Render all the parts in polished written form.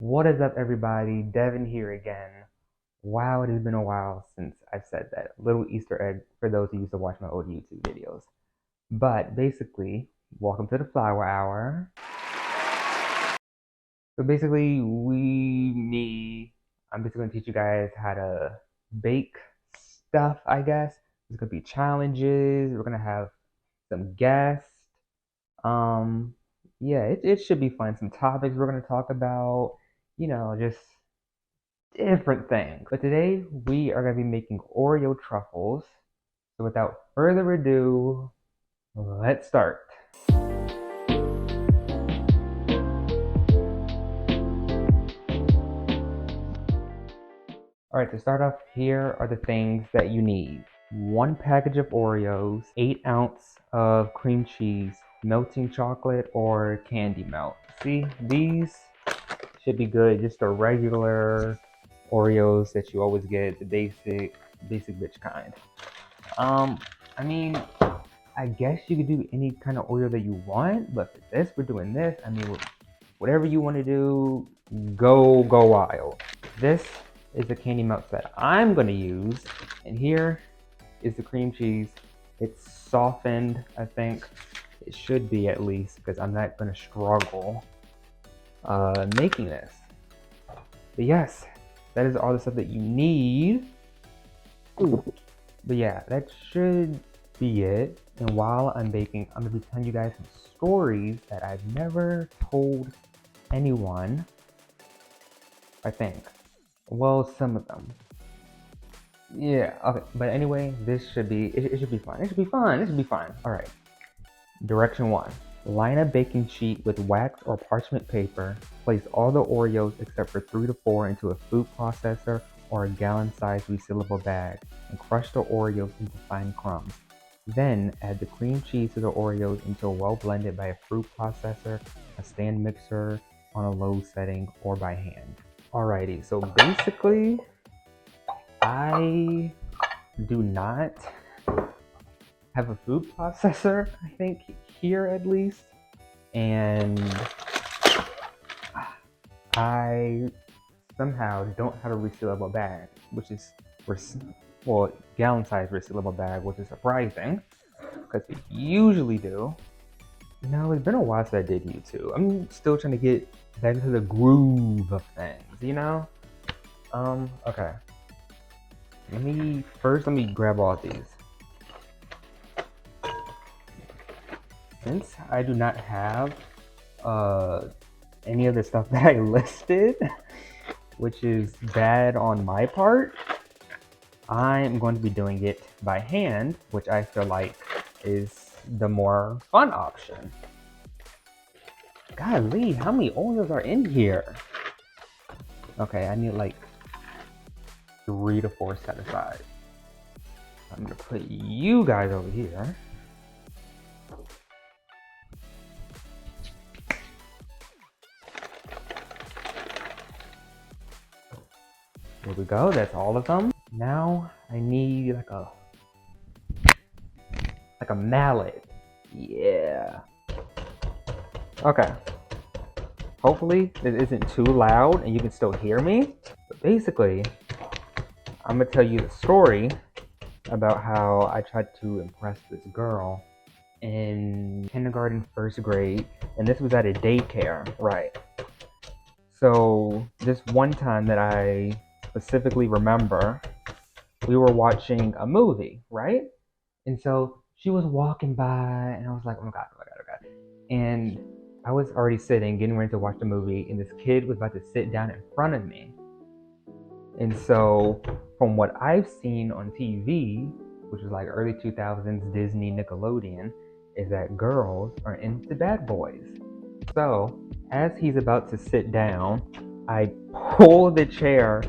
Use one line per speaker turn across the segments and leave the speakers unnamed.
What is up, everybody? Devin here again. Wow, it has been a while since I've said that. Little Easter egg for those who used to watch my old YouTube videos. But basically, welcome to the Flower Hour. So basically, I'm basically gonna teach you guys how to bake stuff, I guess. There's gonna be challenges. We're gonna have some guests. Um, yeah, it should be fun. Some topics we're gonna talk about, just different things. But today we are going to be making Oreo truffles. So without further ado, let's start. All right, to start off, here are the things that you need. One package of Oreos, 8 ounce of cream cheese, melting chocolate or candy melt. See, these should be good. Just the regular Oreos that you always get, the basic bitch kind. Um, I mean, I guess you could do any kind of Oreo that you want, but for this, we're doing this. I mean, whatever you want to do, go wild. This is the candy melts that I'm gonna use, and here is the cream cheese. It's softened, I think. It should be at least, because I'm not gonna struggle making this. But yes, that is all the stuff that you need. Ooh. But yeah, that should be it. And while I'm baking, I'm gonna be telling you guys some stories that I've never told anyone, I think. Well, some of them. Yeah, okay. But anyway, this should be, it should be fun. It should be fun. It should be fun. All right. Direction 1. Line a baking sheet with wax or parchment paper. Place all the Oreos except for 3 to 4 into a food processor or a gallon-sized resealable bag and crush the Oreos into fine crumbs. Then add the cream cheese to the Oreos until well blended by a fruit processor, a stand mixer on a low setting, or by hand. Alrighty, so basically, I do not have a food processor, I think, here at least. And I somehow don't have a resealable bag, which is, well, gallon-sized resealable bag, which is surprising, because we usually do. No, it's been a while since I did YouTube. I'm still trying to get back into the groove of things, you know? Okay. Let me grab all these. Since I do not have any of the stuff that I listed, which is bad on my part, I'm going to be doing it by hand, which I feel like is the more fun option. Golly, how many Oreos are in here? Okay, I need like 3 to 4 set aside. I'm gonna put you guys over here. There we go, that's all of them. Now I need like a mallet. Yeah. Okay. Hopefully it isn't too loud and you can still hear me. But basically, I'm gonna tell you the story about how I tried to impress this girl in kindergarten, first grade, and this was at a daycare, right? So this one time that I specifically remember, we were watching a movie, right? And so she was walking by, and I was like, oh my god, oh my god, oh my god. And I was already sitting, getting ready to watch the movie, and this kid was about to sit down in front of me. And so, from what I've seen on TV, which is like early 2000s Disney, Nickelodeon, is that girls are into bad boys. So, as he's about to sit down, I pull the chair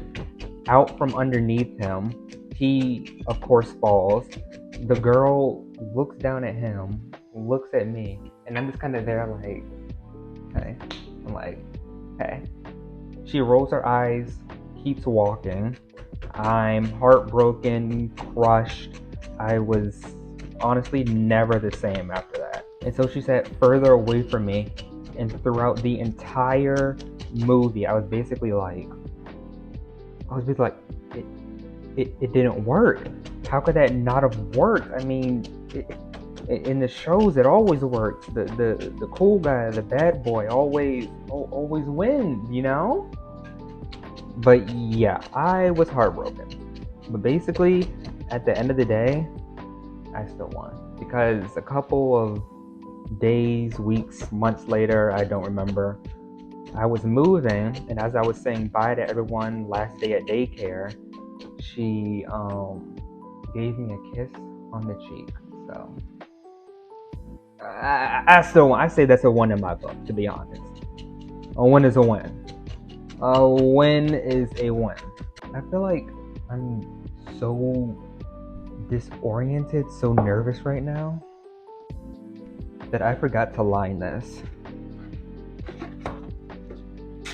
out from underneath him. He, of course, falls. The girl looks down at him, looks at me, and I'm just kind of there like, hey. I'm like, hey. She rolls her eyes, keeps walking. I'm heartbroken, crushed. I was honestly never the same after that. And so she sat further away from me, and throughout the entire movie, I was basically like, it, it didn't work. How could that not have worked? I mean, in the shows, it always works. The cool guy, the bad boy, always wins, you know. But yeah, I was heartbroken. But basically, at the end of the day, I still won because a couple of days, weeks, months later, I don't remember, I was moving, and as I was saying bye to everyone last day at daycare, she gave me a kiss on the cheek. So I still won. I say that's a win in my book, to be honest. A win is a win. A win is a win. I feel like I'm so disoriented, so nervous right now that I forgot to line this.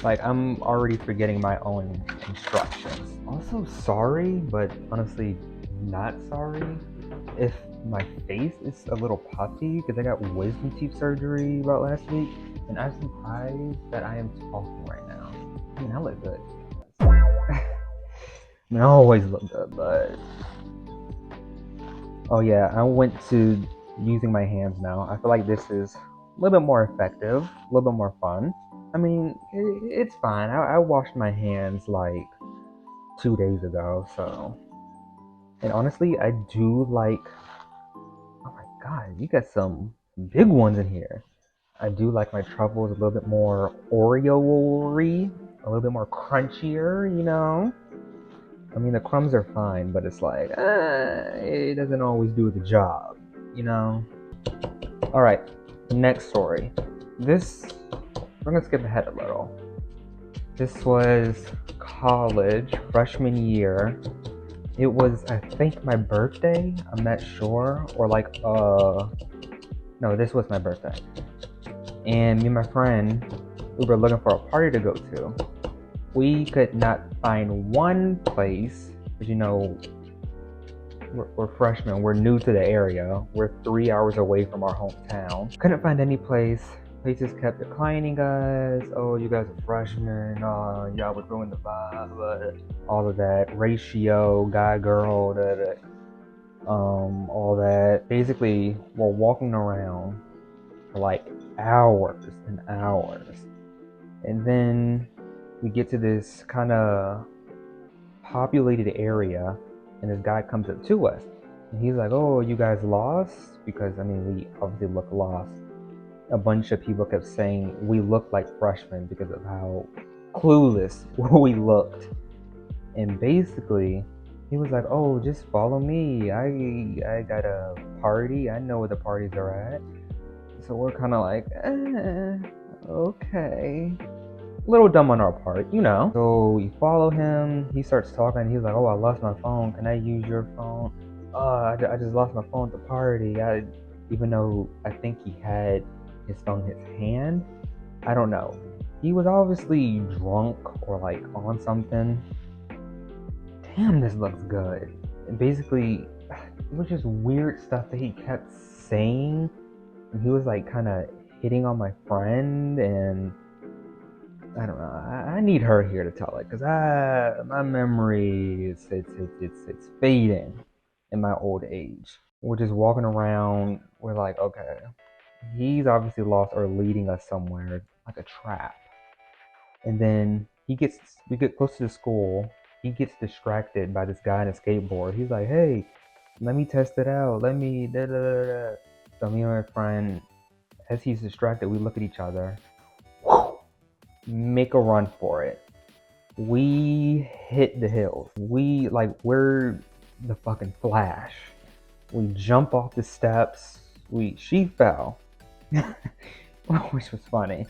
Like, I'm already forgetting my own instructions. Also, sorry, but honestly, not sorry if my face is a little puffy because I got wisdom teeth surgery about last week, and I'm surprised that I am talking right now. I mean, I look good. I mean, I always look good, but... Oh yeah, I went to using my hands now. I feel like this is a little bit more effective, a little bit more fun. I mean, it's fine. I washed my hands like 2 days ago, so... And honestly, I do like... Oh my god, you got some big ones in here. I do like my truffles a little bit more Oreo-y, a little bit more crunchier, you know? I mean, the crumbs are fine, but it's like, it doesn't always do the job, you know? Alright, next story. We're gonna skip ahead a little. This was college, freshman year. It was, I think, my birthday. I'm not sure. Or like, no, this was my birthday. And me and my friend, we were looking for a party to go to. We could not find one place, because, you know, we're freshmen, we're new to the area. We're 3 hours away from our hometown. Couldn't find any place. Places kept declining us. Oh, you guys are freshmen. Y'all would ruin the vibe. All of that. Ratio, guy, girl, all that. Basically, we're walking around for like hours and hours. And then we get to this kind of populated area, and this guy comes up to us. And he's like, oh, you guys lost? Because, I mean, we obviously look lost. A bunch of people kept saying we looked like freshmen because of how clueless we looked. And basically, he was like, oh, just follow me. I got a party. I know where the parties are at. So we're kind of like, okay. A little dumb on our part, you know. So we follow him. He starts talking. He's like, oh, I lost my phone. Can I use your phone? I just lost my phone at the party. Even though I think he had his phone in his hand, I don't know. He was obviously drunk or like on something. Damn, this looks good. And basically, it was just weird stuff that he kept saying. And he was like kind of hitting on my friend, and I don't know. I need her here to tell it, because my memory it's fading in my old age. We're just walking around. We're like, okay, he's obviously lost or leading us somewhere like a trap. And then we get close to the school. He gets distracted by this guy on a skateboard. He's like, hey, let me test it out. Let me da da da da. So me and my friend, as he's distracted, we look at each other. Make a run for it. We hit the hills. We're the fucking Flash. We jump off the steps. She fell, which was funny.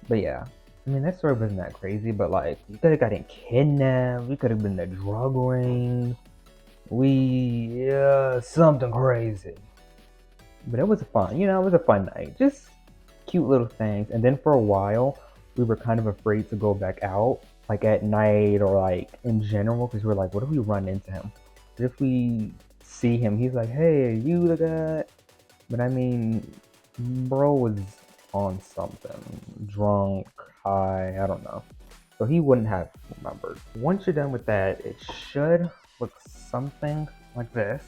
But yeah, I mean, that story wasn't that crazy. But like, we could have gotten kidnapped. We could have been the drug ring. Something crazy. But it was fun. You know, it was a fun night. Just cute little things. And then for a while, we were kind of afraid to go back out, like at night or like in general, because we were like, what if we run into him? What if we see him? He's like, hey, are you the guy? But I mean, bro was on something, drunk, high, I don't know. So he wouldn't have remembered. Once you're done with that, it should look something like this.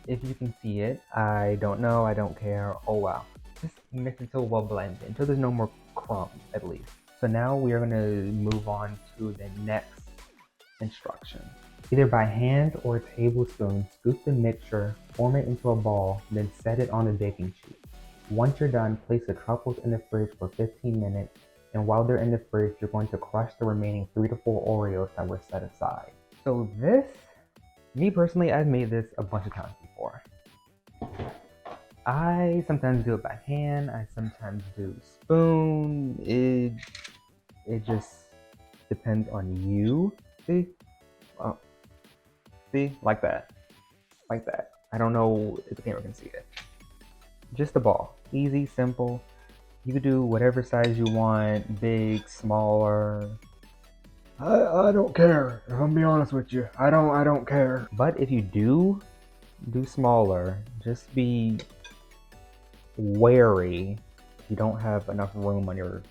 If you can see it, I don't know, I don't care, oh wow. Just mix it until well blended, until there's no more crumbs at least. So now we are gonna move on to the next instruction. Either by hand or a tablespoon, scoop the mixture, form it into a ball, then set it on the baking sheet. Once you're done, place the truffles in the fridge for 15 minutes, and while they're in the fridge, you're going to crush the remaining 3 to 4 Oreos that were set aside. So this, me personally, I've made this a bunch of times before. I sometimes do it by hand, I sometimes do spoon, it just depends on you. See? Oh, see? Like that. Like that. I don't know if the camera can see it. Just a ball. Easy, simple. You could do whatever size you want, big, smaller. I don't care. If I'm being honest with you, I don't care. But if you do smaller, just be wary if you don't have enough room on your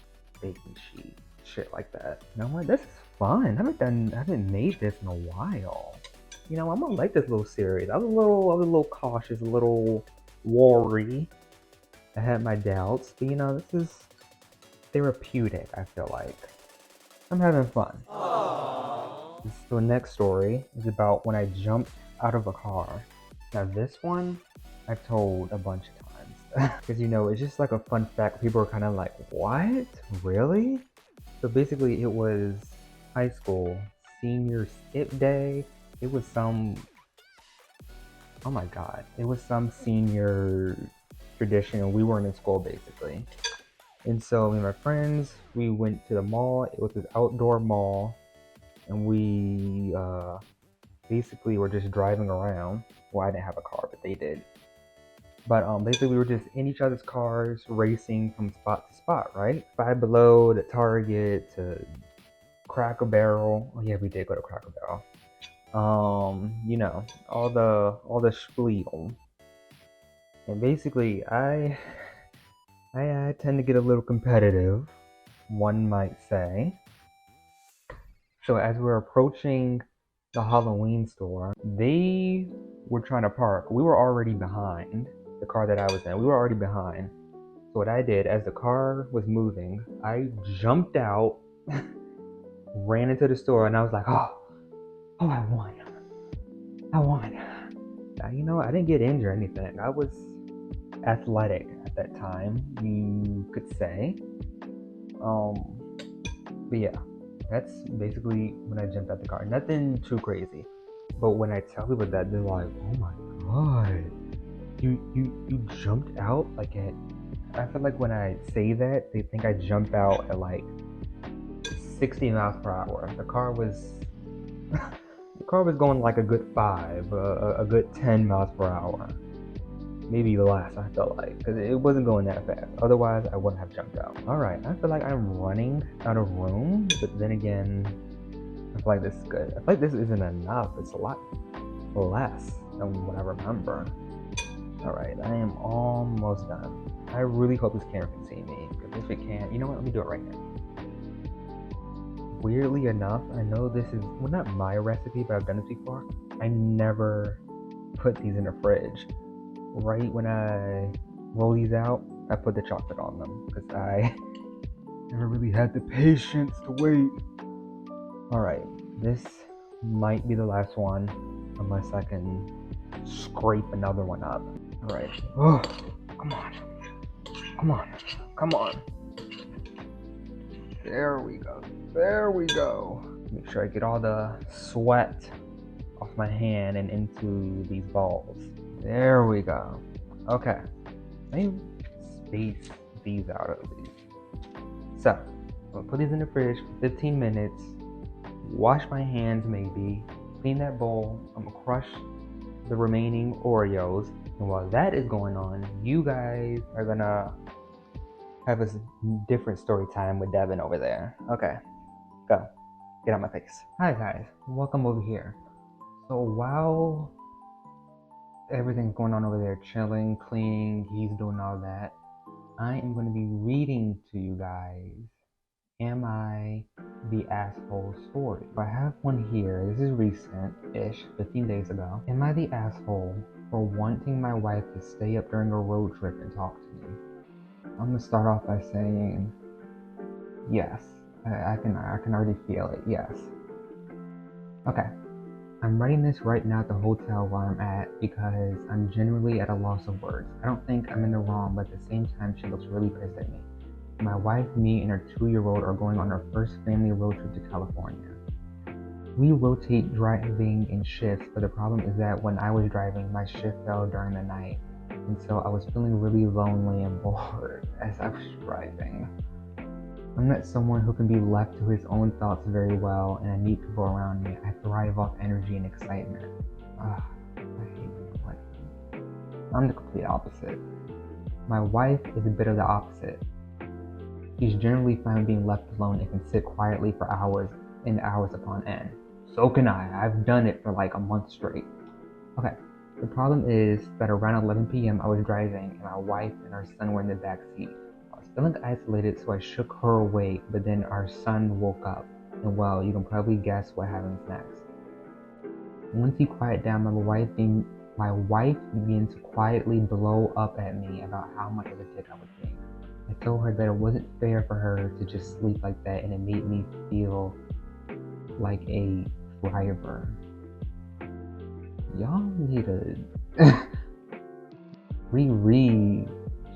baking sheet. Shit like that. You know what? This is fun. I haven't made this in a while. You know, I'm gonna like this little series. I was a little cautious, a little worried. I had my doubts, but you know, this is therapeutic, I feel like. I'm having fun. Aww. So the next story is about when I jumped out of a car. Now this one, I've told a bunch of times. Because you know, it's just like a fun fact. People are kind of like, what? Really? So basically it was high school, senior skip day. It was some, oh my God. It was some senior tradition and we weren't in school basically. And so me and my friends, we went to the mall. It was this outdoor mall, and we basically were just driving around. Well, I didn't have a car, but they did. But basically we were just in each other's cars, racing from spot to spot, right? Five Below to Target to Cracker Barrel. Oh yeah, we did go to Cracker Barrel. You know, all the spiel. And basically, I tend to get a little competitive, one might say. So as we're approaching the Halloween store, they were trying to park. We were already behind the car that I was in. We were already behind. So what I did, as the car was moving, I jumped out, ran into the store, and I was like, oh, I won. I won. Now, you know, I didn't get injured or anything. I was athletic at that time, you could say. But yeah, that's basically when I jumped out the car. Nothing too crazy. But when I tell people that, they're like, oh my God, you jumped out like at, I feel like when I say that, they think I jump out at like 60 miles per hour. The car was going like a good 5, a good 10 miles per hour. Maybe less, I felt like, because it wasn't going that fast. Otherwise, I wouldn't have jumped out. All right, I feel like I'm running out of room, but then again, I feel like this is good. I feel like this isn't enough. It's a lot less than what I remember. All right, I am almost done. I really hope this camera can see me, because if it can't, you know what? Let me do it right now. Weirdly enough, I know this is, well, not my recipe, but I've done this before. I never put these in the fridge. Right when I roll these out, I put the chocolate on them because I never really had the patience to wait. Alright, this might be the last one unless I can scrape another one up. Alright. Oh, come on. Come on. Come on. There we go. There we go. Make sure I get all the sweat off my hand and into these balls. There we go. Okay. Let me space these out at least. So, I'm gonna put these in the fridge for 15 minutes. Wash my hands maybe. Clean that bowl. I'm gonna crush the remaining Oreos. And while that is going on, you guys are gonna have a different story time with Devin over there. Okay. Go. Get out my face. Hi guys. Welcome over here. So while everything's going on over there, chilling, cleaning, he's doing all that, I am going to be reading to you guys Am I the asshole story? So I have one here. This is recent-ish, 15 days ago. Am I the asshole for wanting my wife to stay up during a road trip and talk to me? I'm gonna start off by saying yes. I can already feel it. Yes. Okay. I'm writing this right now at the hotel where I'm at because I'm genuinely at a loss of words. I don't think I'm in the wrong, but at the same time, she looks really pissed at me. My wife, me, and her 2-year-old are going on our first family road trip to California. We rotate driving in shifts, but the problem is that when I was driving, my shift fell during the night, and so I was feeling really lonely and bored as I was driving. I'm not someone who can be left to his own thoughts very well, and I need people around me. I thrive off energy and excitement. I hate like I'm the complete opposite. My wife is a bit of the opposite. She's generally fine with being left alone and can sit quietly for hours and hours upon end. So can I. I've done it for like a month straight. Okay. The problem is that around 11 p.m. I was driving and my wife and our son were in the back seat. I was feeling isolated, so I shook her awake, but then our son woke up. And well, you can probably guess what happens next. Once he quieted down, my wife began to quietly blow up at me about how much of a dick I was being. I told her that it wasn't fair for her to just sleep like that, and it made me feel like a driver. Y'all need to reread.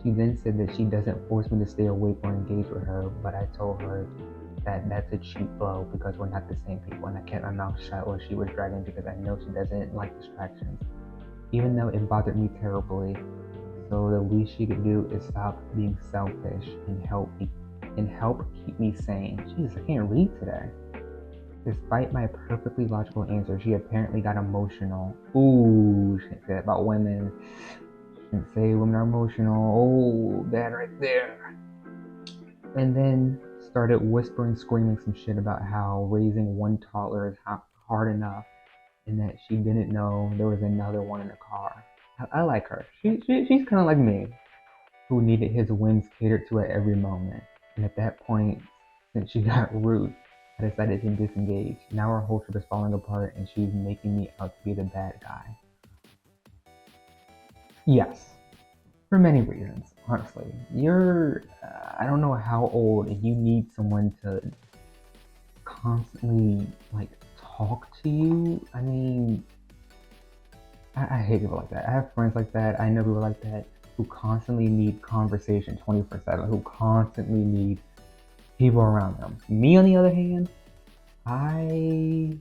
She then said that she doesn't force me to stay awake or engage with her, but I told her that that's a cheap blow because we're not the same people, and I kept my mouth shut while she was driving because I know she doesn't like distractions, even though it bothered me terribly. So the least she could do is stop being selfish and help keep me sane. Jesus, I can't read today. Despite my perfectly logical answer, she apparently got emotional. Ooh, shouldn't say that about women. Shouldn't say women are emotional. Oh, bad right there. And then started whispering, screaming some shit about how raising one toddler is hard enough, and that she didn't know there was another one in the car. I like her. She's kind of like me, who needed his whims catered to at every moment. And at that point, since she got rude, I decided to disengage. Now our whole trip is falling apart and she's making me out to be the bad guy. Yes, for many reasons, honestly. I don't know how old, and you need someone to constantly, like, talk to you. I mean, I hate people like that. I have friends like that. I know people like that who constantly need conversation 24/7, who constantly need people around them. Me, on the other hand, I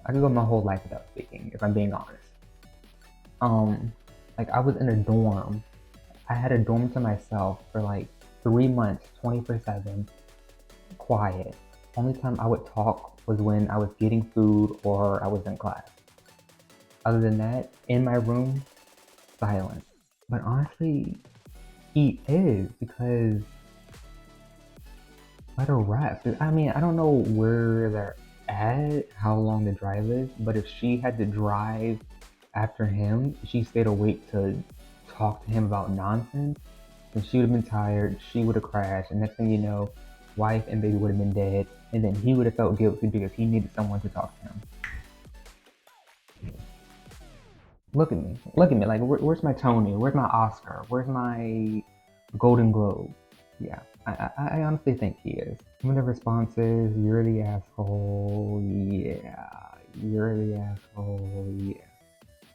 could go my whole life without speaking, if I'm being honest. Like I was in a dorm. I had a dorm to myself for like 3 months, 24/7, quiet. Only time I would talk was when I was getting food or I was in class. Other than that, in my room, silent. But honestly, he is, because let her rest. I mean, I don't know where they're at, how long the drive is, but if she had to drive after him, she stayed awake to talk to him about nonsense, then she would have been tired, she would have crashed, and next thing you know, wife and baby would have been dead, and then he would have felt guilty because he needed someone to talk to him. Look at me, like where's my Tony, where's my Oscar, where's my Golden Globe? Yeah, I honestly think he is. Some of the responses, you're the asshole, yeah, you're the asshole, yeah.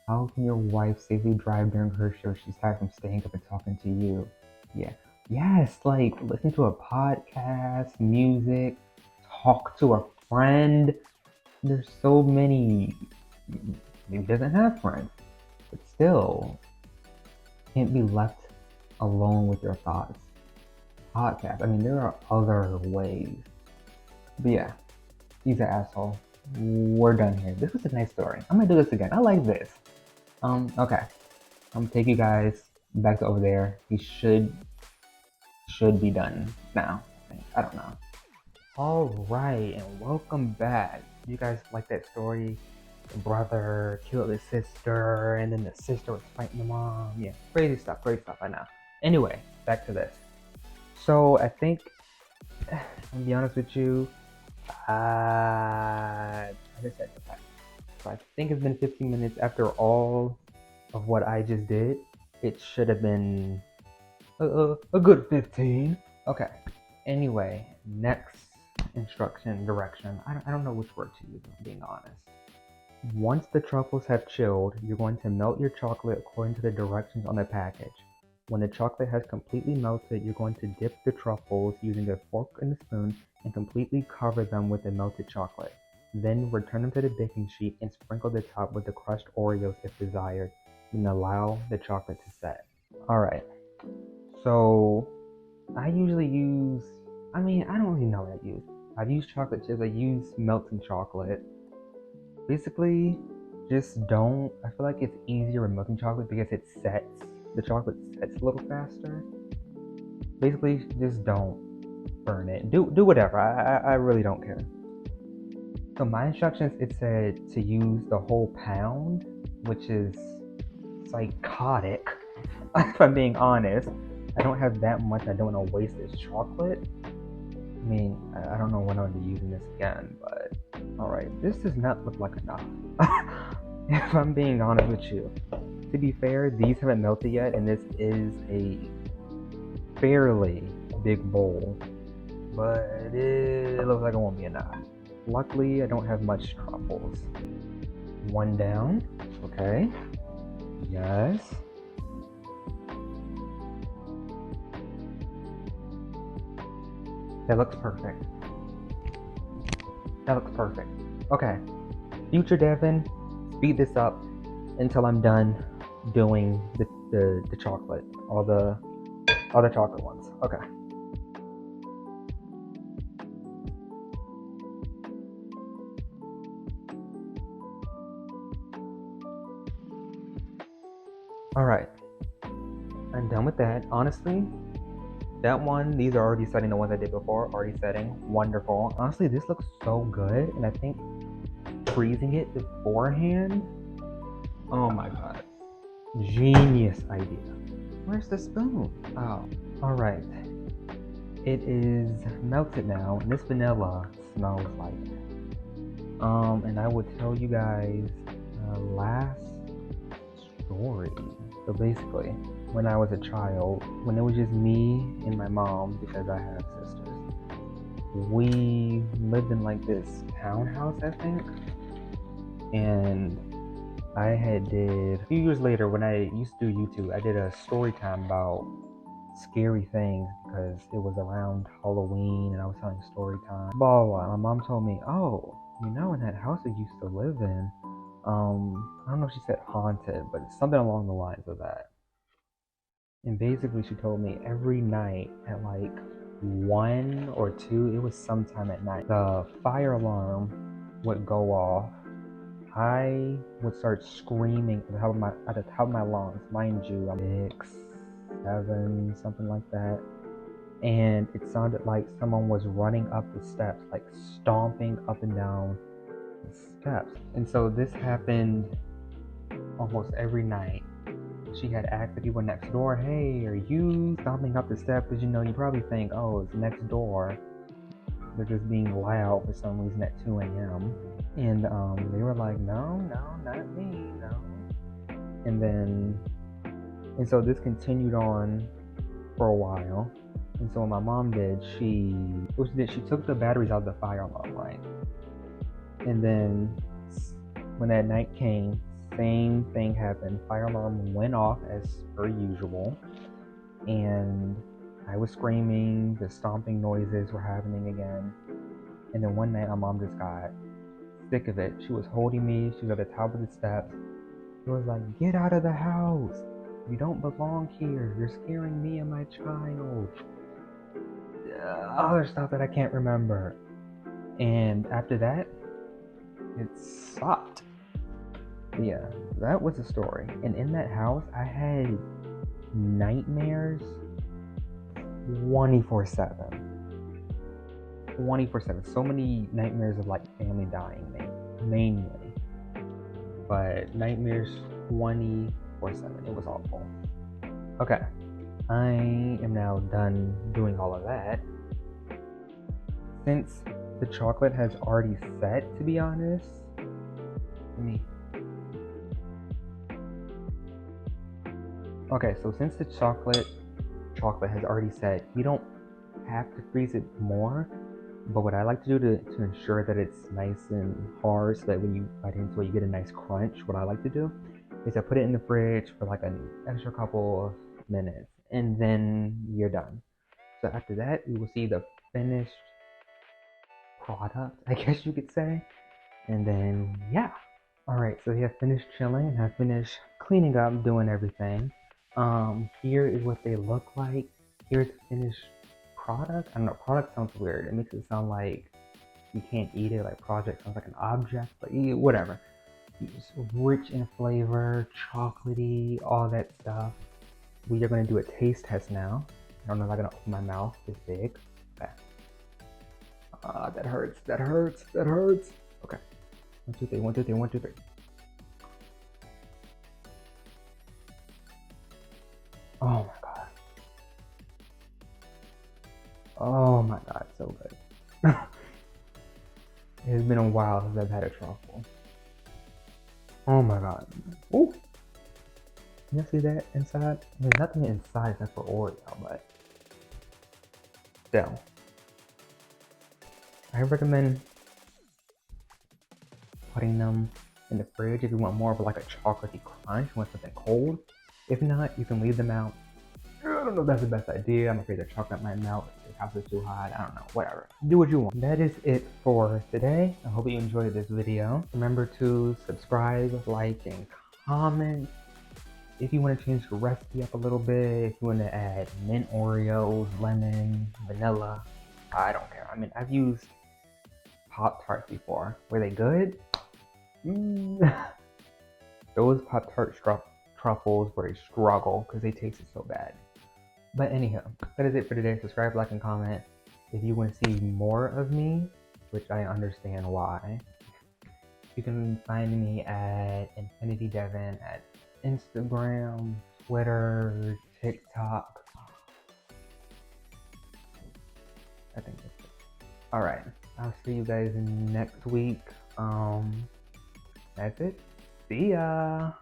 How can your wife safely drive during her show? She's tired from staying up and talking to you. Yeah. Yes, like listen to a podcast, music, talk to a friend. There's so many. Maybe he doesn't have friends, but still can't be left alone with your thoughts. Podcast. I mean, there are other ways. But yeah, he's an asshole. We're done here. This was a nice story. I'm gonna do this again. I like this. Okay. I'm gonna take you guys back to over there. He should be done now. I don't know. Alright, and welcome back. You guys like that story? The brother killed his sister, and then the sister was fighting the mom. Yeah, crazy stuff, I know. Anyway, back to this. So I think I'll be honest with you, I just said the fact. So I think it's been 15 minutes after all of what I just did. It should have been a good 15. Okay. Anyway, next direction. I don't know which word to use, if I'm being honest. Once the truffles have chilled, you're going to melt your chocolate according to the directions on the package. When the chocolate has completely melted, you're going to dip the truffles using a fork and a spoon and completely cover them with the melted chocolate. Then return them to the baking sheet and sprinkle the top with the crushed Oreos if desired, and allow the chocolate to set. Alright, so I usually use, I don't really know what I use. I've used chocolate chips, I use melting chocolate. Basically, just don't, I feel like it's easier with melting chocolate because it sets, the chocolate sets a little faster. Basically, just don't burn it. Do whatever, I really don't care. So my instructions, it said to use the whole pound, which is psychotic, if I'm being honest. I don't have that much, I don't want to waste this chocolate. I don't know when I'll be using this again, but alright, this does not look like enough. If I'm being honest with you. To be fair, these haven't melted yet, and this is a fairly big bowl, but it looks like it won't be enough. Luckily, I don't have much truffles. One down, okay, yes. That looks perfect. That looks perfect. Okay. Future Devin, speed this up until I'm done doing the chocolate. All the chocolate ones. Okay. Alright. I'm done with that. Honestly, that one, these are already setting, the ones I did before, already setting. Wonderful. Honestly, this looks so good, and I think freezing it beforehand, oh my god. Genius idea. Where's the spoon? Oh. Alright. It is melted now, and this vanilla smells like it. And I will tell you guys last story. So basically, when I was a child, when it was just me and my mom, because I have sisters, we lived in like this townhouse, I think. And I did, a few years later, when I used to do YouTube, I did a story time about scary things because it was around Halloween and I was telling story time. Blah, blah, blah. My mom told me, oh, in that house I used to live in, I don't know if she said haunted, but something along the lines of that. And basically she told me every night at like 1 or 2, it was sometime at night, the fire alarm would go off. I would start screaming at the top of my lungs. Mind you, I'm 6, 7, something like that. And it sounded like someone was running up the steps, like stomping up and down the steps. And so this happened almost every night. She had asked the people next door, hey, are you stomping up the steps? Because you probably think, oh, it's next door. They're just being loud for some reason at 2 a.m. And they were like, no, not me, no. And so this continued on for a while. And so what my mom did, she took the batteries out of the fire alarm, right? And then when that night came, same thing happened. Fire alarm went off as per usual. And I was screaming, the stomping noises were happening again. And then one night my mom just got sick of it. She was holding me, she was at the top of the steps. She was like, get out of the house. You don't belong here. You're scaring me and my child. Other stuff that I can't remember. And after that, it stopped. Yeah, that was the story. And in that house, I had nightmares 24/7. 24/7. So many nightmares of like family dying, mainly. But nightmares 24/7. It was awful. Okay, I am now done doing all of that. Since the chocolate has already set, to be honest, okay, so since the chocolate has already set, you don't have to freeze it more. But what I like to do to ensure that it's nice and hard so that when you bite into it, you get a nice crunch, what I like to do is I put it in the fridge for like an extra couple of minutes and then you're done. So after that, you will see the finished product, I guess you could say. And then, yeah. Alright, so we have finished chilling and have finished cleaning up, doing everything. Here is what they look like. Here's the finished product. I don't know, product sounds weird. It makes it sound like you can't eat it, like project sounds like an object, but whatever. It's rich in flavor, chocolatey, all that stuff. We are going to do a taste test now. I don't know if I'm going to open my mouth this big. Okay. That hurts, that hurts, that hurts. Okay. 1, 2, 3, 1, 2, 3, 1, 2, 3. Oh my god. Oh my god, so good. It has been a while since I've had a truffle. Oh my god. Ooh. Can you see that inside? There's nothing inside except for Oreo, but still. I recommend putting them in the fridge if you want more of like a chocolatey crunch, you want something cold. If not, you can leave them out. I don't know if that's the best idea. I'm afraid the chocolate might melt if the house is too hot. I don't know, whatever. Do what you want. That is it for today. I hope you enjoyed this video. Remember to subscribe, like, and comment. If you want to change the recipe up a little bit, if you want to add mint Oreos, lemon, vanilla, I don't care. I mean, I've used Pop-Tarts before. Were they good? Those Pop-Tart truffles were a struggle because they tasted so bad. But anyhow, that is it for today. Subscribe, like, and comment if you want to see more of me, which I understand why. You can find me at Infinity Devin at Instagram, Twitter, TikTok. I think that's it. Alright, I'll see you guys next week. That's it. See ya!